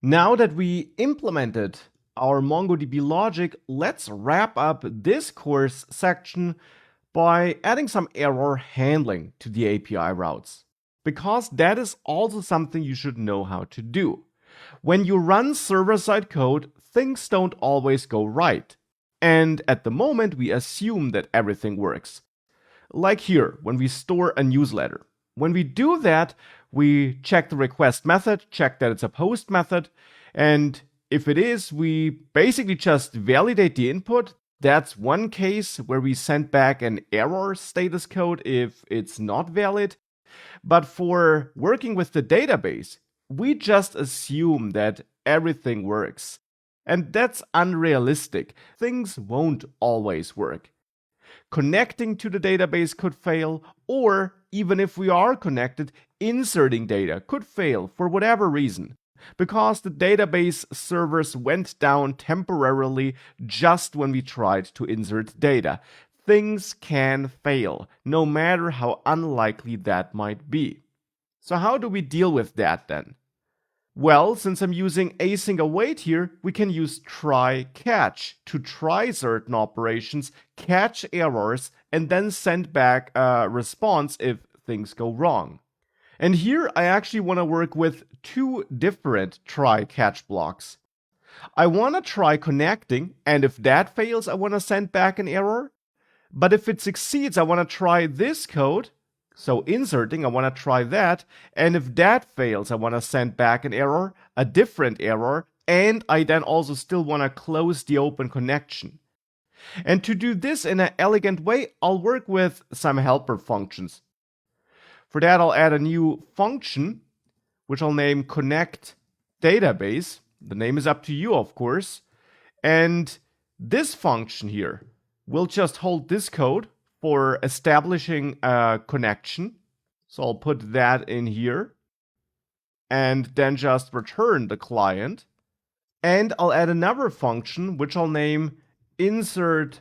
Now that we implemented our MongoDB logic, let's wrap up this course section by adding some error handling to the API routes, because that is also something you should know how to do. When you run server-side code, things don't always go right. And at the moment, we assume that everything works. Like here, when we store a newsletter. When we do that, we check the request method, check that it's a post method, and if it is, we basically just validate the input. That's one case where we send back an error status code if it's not valid. But for working with the database, we just assume that everything works. And that's unrealistic. Things won't always work. Connecting to the database could fail, or even if we are connected, inserting data could fail for whatever reason, because the database servers went down temporarily just when we tried to insert data. Things can fail, no matter how unlikely that might be. So how do we deal with that then? Well, since I'm using async await here, we can use try catch to try certain operations, catch errors, and then send back a response if things go wrong. And here I actually want to work with two different try catch blocks. I want to try connecting, and if that fails, I want to send back an error. But if it succeeds, I want to try this code. So inserting, I want to try that, and if that fails, I want to send back an error, a different error, and I then also still want to close the open connection. And to do this in an elegant way, I'll work with some helper functions. For that, I'll add a new function, which I'll name connect database. The name is up to you, of course. And this function here will just hold this code for establishing a connection. So I'll put that in here and then just return the client. And I'll add another function which I'll name insert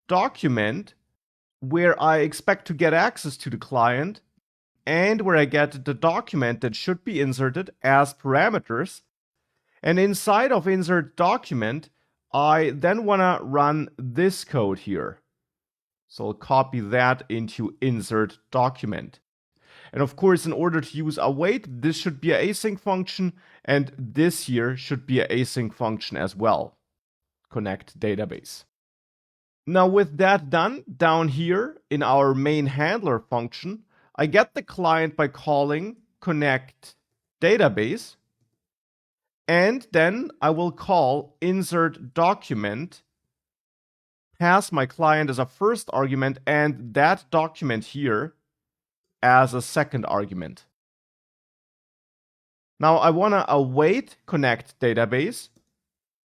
document, where I expect to get access to the client and where I get the document that should be inserted as parameters. And inside of insert document, I then want to run this code here. So I'll copy that into insert document. And of course, in order to use await, this should be an async function, and this here should be an async function as well. Connect database. Now with that done, down here in our main handler function, I get the client by calling connect database, and then I will call insert document, pass my client as a first argument, and that document here as a second argument. Now I want to await connect database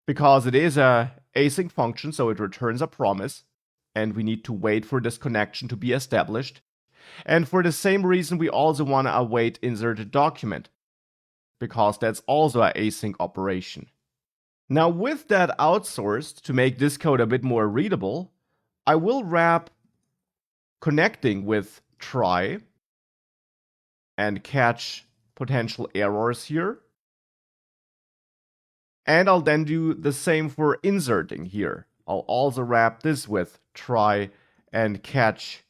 because it is a async function, so it returns a promise, and we need to wait for this connection to be established. And for the same reason, we also want to await insert document, because that's also an async operation. Now with that outsourced, to make this code a bit more readable, I will wrap connecting with try and catch potential errors here. And I'll then do the same for inserting here. I'll also wrap this with try and catch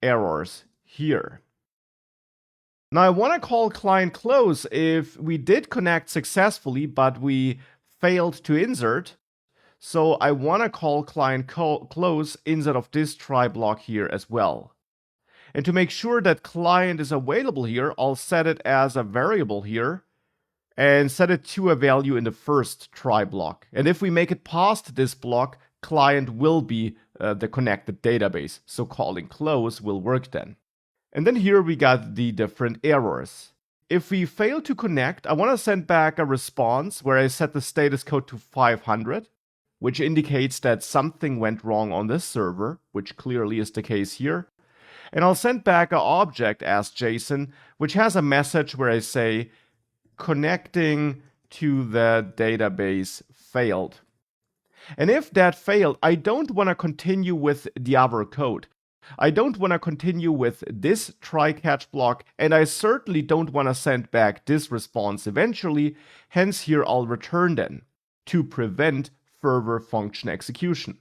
errors here. Now I want to call client close if we did connect successfully, but we failed to insert. So I want to call client close inside of this try block here as well. And to make sure that client is available here, I'll set it as a variable here and set it to a value in the first try block. And if we make it past this block, client will be the connected database. So calling close will work then. And then here we got the different errors. If we fail to connect, I want to send back a response where I set the status code to 500, which indicates that something went wrong on this server, which clearly is the case here. And I'll send back an object as JSON, which has a message where I say connecting to the database failed. And if that failed, I don't want to continue with the other code. I don't want to continue with this try catch block, and I certainly don't want to send back this response eventually, hence here I'll return then, to prevent further function execution.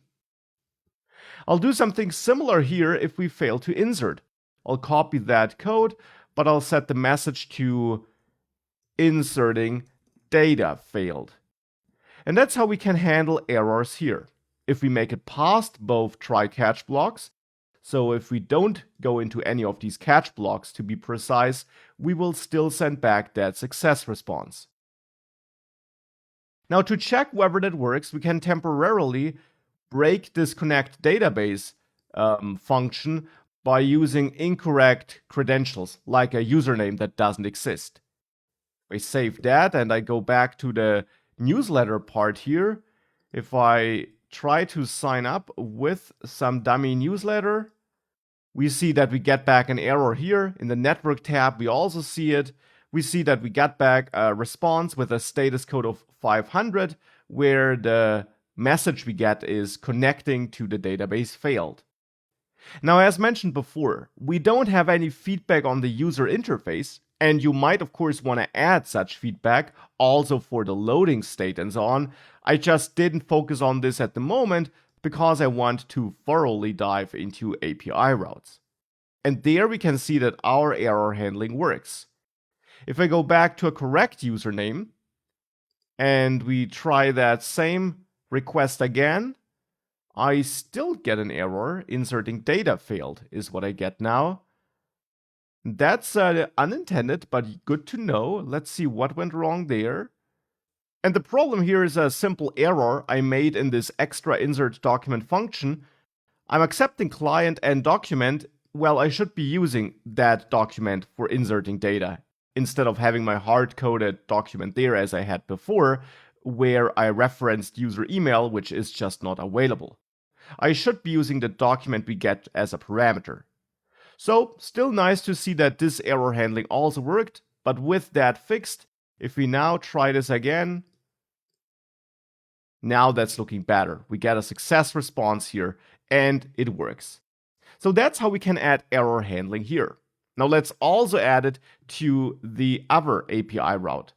I'll do something similar here if we fail to insert. I'll copy that code, but I'll set the message to inserting data failed. And that's how we can handle errors here. If we make it past both try catch blocks, so if we don't go into any of these catch blocks to be precise, we will still send back that success response. Now to check whether that works, we can temporarily break this connect database function by using incorrect credentials, like a username that doesn't exist. I save that and I go back to the newsletter part here. If I try to sign up with some dummy newsletter, we see that we get back an error here. In the network tab, we also see it. We see that we get back a response with a status code of 500, where the message we get is connecting to the database failed. Now, as mentioned before, we don't have any feedback on the user interface, and you might of course want to add such feedback also for the loading state and so on. I just didn't focus on this at the moment because I want to thoroughly dive into API routes. And there we can see that our error handling works. If I go back to a correct username and we try that same request again, I still get an error. Inserting data failed is what I get now. That's unintended, but good to know. Let's see what went wrong there. And the problem here is a simple error I made in this extra insert document function. I'm accepting client and document. Well, I should be using that document for inserting data instead of having my hard-coded document there as I had before, where I referenced user email, which is just not available. I should be using the document we get as a parameter. So, still nice to see that this error handling also worked, but with that fixed, if we now try this again, now that's looking better. We get a success response here, and it works. So that's how we can add error handling here. Now let's also add it to the other API route.